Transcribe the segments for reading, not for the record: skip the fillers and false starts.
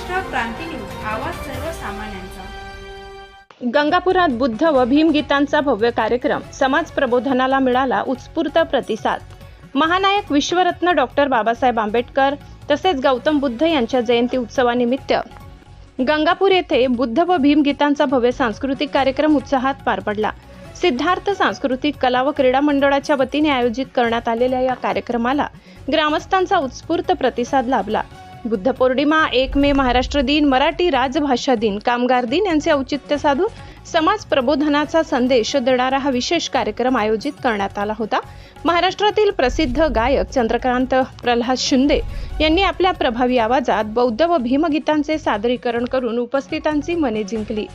महाराष्ट्र क्रांती news, आवाज सर्वसामान्यांचा। गंगापुरात बुद्ध व भीम गीतांचा भव्य कार्यक्रम, समाज प्रबोधनाला मिळाला उत्स्फूर्त प्रतिसाद। महानायक विश्वरत्न डॉक्टर बाबासाहेब आंबेडकर तसेच गौतम बुद्ध यांच्या जयंती उत्सवानिमित्त गंगापूर येथे बुद्ध व भीम गीतांचा भव्य सांस्कृतिक कार्यक्रम उत्साहात पार पडला। सिद्धार्थ सांस्कृतिक कला व क्रीडा मंडळाच्या वतीने आयोजित करण्यात आलेल्या या कार्यक्रमाला ग्रामस्थांचा उत्स्फूर्त प्रतिसाद लाभला। बुद्ध पौर्णिमा, 1 मे महाराष्ट्र दिन, मराठी राजभाषा दिन, कामगार दिन यांचे औचित्य साधून समाज प्रबोधनाचा संदेश देणारा हा विशेष कार्यक्रम आयोजित करण्यात आला होता। महाराष्ट्रातील प्रसिद्ध गायक चंद्रकांत प्रल्हाद शिंदे यांनी आपल्या प्रभावी आवाजात बौद्ध व भीमगीतांचे सादरीकरण करून उपस्थितांची मने जिंकली।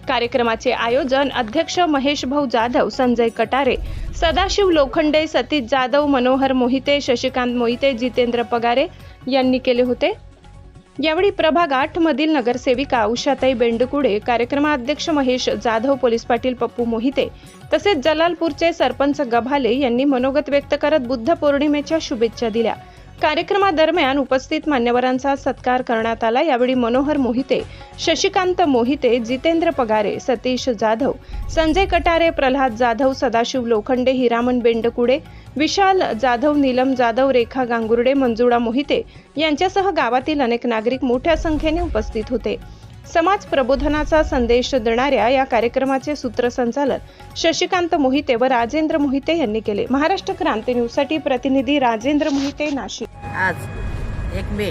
कार्यक्रमाचे आयोजन अध्यक्ष महेश भाऊ जाधव, संजय कटारे, सदाशिव लोखंडे, सतीश जाधव, मनोहर मोहिते, शशिकांत मोहिते, जितेंद्र पगारे यांनी केले होते। यावेळी प्रभाग 8 मधील नगरसेविका उषाताई बेंडकुडे, कार्यक्रमाध्यक्ष महेश जाधव, पोलीस पाटील पप्पू मोहिते तसेच जलालपूरचे सरपंच गभाले यांनी मनोगत व्यक्त करत बुद्ध पौर्णिमेच्या शुभेच्छा दिल्या। कार्यक्रमादरम्यान उपस्थित मान्यवरांचा सत्कार करण्यात आला। यावेळी मनोहर मोहिते, शशिकांत मोहिते, जितेंद्र पगारे, सतीश जाधव, संजय कटारे, प्रल्हाद जाधव, सदाशिव लोखंडे, हिरामन बेंडकुडे, विशाल जाधव, नीलम जाधव, रेखा गांगुर्डे, मंजुळा मोहिते यांच्यासह गावातील अनेक नागरिक मोठ्या संख्येने उपस्थित होते। समाज प्रबोधनाचा संदेश देणाऱ्या या कार्यक्रमाचे सूत्रसंचालन शशिकांत मोहिते व राजेंद्र मोहिते यांनी केले। महाराष्ट्र क्रांती न्यूज साठी प्रतिनिधी राजेंद्र मोहिते, नाशिक। आज 1 मे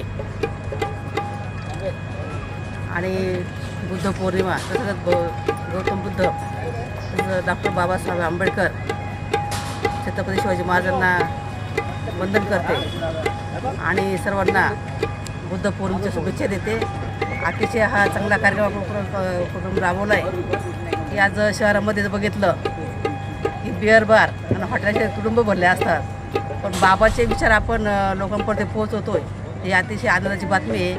आणि बुद्ध पौर्णिमा, तसंच गौतम बुद्ध, डॉक्टर बाबासाहेब आंबेडकर, छत्रपती शिवाजी महाराजांना वंदन करते आणि सर्वांना बुद्ध पौर्णिमेच्या शुभेच्छा देते। अतिशय हा चांगला कार्यक्रम राबवला आहे की आज शहरामध्ये बघितलं की बिअर बार आणि हॉटेलचे कुटुंब भरले असतात, पण बाबाचे विचार आपण लोकांपर्यंत पोहोचवतोय ही अतिशय आनंदाची बातमी आहे।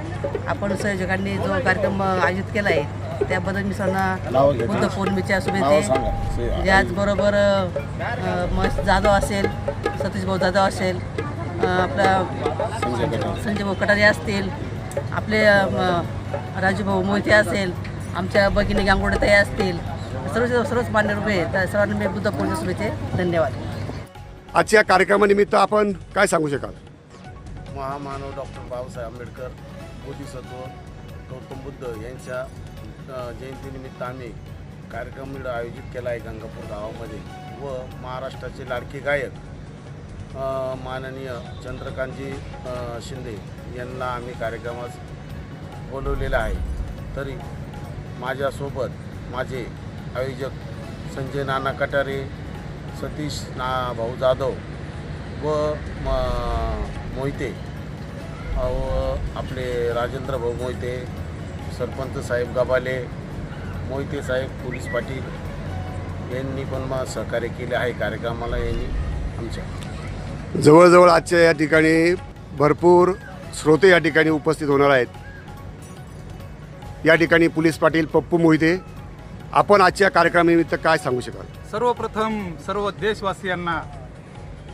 आपण संयोजकांनी जो कार्यक्रम आयोजित केला आहे त्याबद्दल मी सर्वांना बुद्ध पौर्णिमेच्या शुभेच्छा। त्याचबरोबर महेश जाधव असेल, सतीश भाऊ जाधव असेल, आपला संजय भाऊ कटारे असतील, आपले राजूभाऊ मोहिते असेल, आमच्या भगिनी गांगुर्डे असतील, सर्वच मान्य रूपे सर्वांना मी बुद्ध पौर्णिमेच्या शुभेच्छा। धन्यवाद। आजच्या कार्यक्रमानिमित्त आपण काय सांगू शकाल? महामानव डॉक्टर बाबासाहेब आंबेडकर, बोधिसत्व गौतम बुद्ध यांच्या जयंतीनिमित्त आम्ही कार्यक्रम आयोजित केला आहे गंगापूर गावामध्ये व महाराष्ट्राचे लाडके गायक माननीय चंद्रकांतजी शिंदे यांना आम्ही कार्यक्रमास बोलवलेलं आहे। तरी माझ्यासोबत माझे आयोजक संजय नाना कटारे, सतीश भाऊ जाधव व मोहिते व आपले राजेंद्र भाऊ मोहिते, सरपंच साहेब गबाले, मोहिते साहेब, पोलीस पाटील यांनी पण मग सहकार्य केले आहे कार्यक्रमाला। यांनी आमच्या जवळजवळ आजच्या या ठिकाणी भरपूर श्रोते या ठिकाणी उपस्थित होणार आहेत। या ठिकाणी पोलीस पाटील पप्पू मोहिते, आपण आजच्या कार्यक्रमानिमित्त काय सांगू शकाल? सर्वप्रथम सर्व देशवासियांना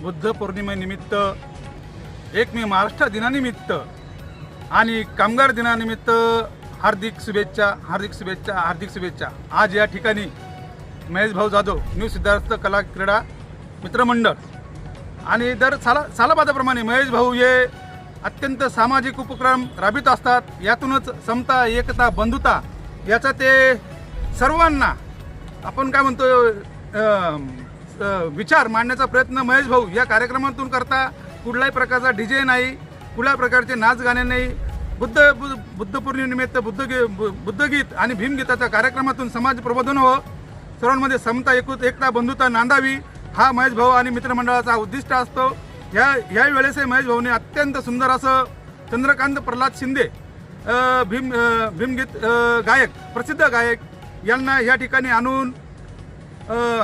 बुद्ध पौर्णिमेनिमित्त, 1 मे महाराष्ट्र दिनानिमित्त आणि कामगार दिनानिमित्त हार्दिक शुभेच्छा। आज या ठिकाणी महेश भाऊ जाधव, न्यू सिद्धार्थ कला क्रीडा मित्रमंडळ आणि दर सालाबादाप्रमाणे महेश भाऊ हे अत्यंत सामाजिक उपक्रम राबवित असतात। यातूनच समता, एकता, बंधुता याचा ते सर्वांना आपण काय म्हणतो विचार मांडण्याचा प्रयत्न महेश भाऊ या कार्यक्रमातून करता। कुठल्याही प्रकारचा DJ नाही, कुठल्या प्रकारचे नाच गाणे नाही। बुद्ध पौर्णिमेनिमित्त बुद्धगीत आणि भीमगीताच्या कार्यक्रमातून समाज प्रबोधन हो, सर्वांमध्ये समता, एकता, बंधुता नांदावी हा महेश भाऊ आणि मित्रमंडळाचा उद्दिष्ट असतो। या वेळेस महेश भाऊने अत्यंत सुंदर असं चंद्रकांत प्रल्हाद शिंदे भीमगीत गायक, प्रसिद्ध गायक यांना या ठिकाणी आणून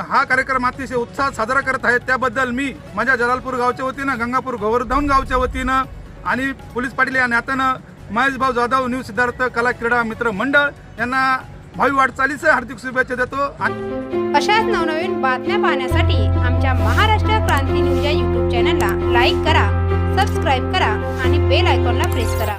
हा कार्यक्रम अतिशय उत्साहात साजरा करत आहेत। त्याबद्दल मी माझ्या जलालपूर गावच्या वतीनं, गंगापूर गोवर्धन गावच्या वतीनं आणि पोलीस पाटील या नात्यानं महेश भाऊ जाधव, न्यू सिद्धार्थ कला क्रीडा मित्र मंडळ यांना भावी वाटचालीचे हार्दिक शुभेच्छा देतो। अशाच नवनवीन बातम्या पाहण्यासाठी आमच्या महाराष्ट्र क्रांती न्यूज या YouTube चॅनलला लाईक करा, सबस्क्राईब करा आणि बेल आयकॉनला प्रेस करा।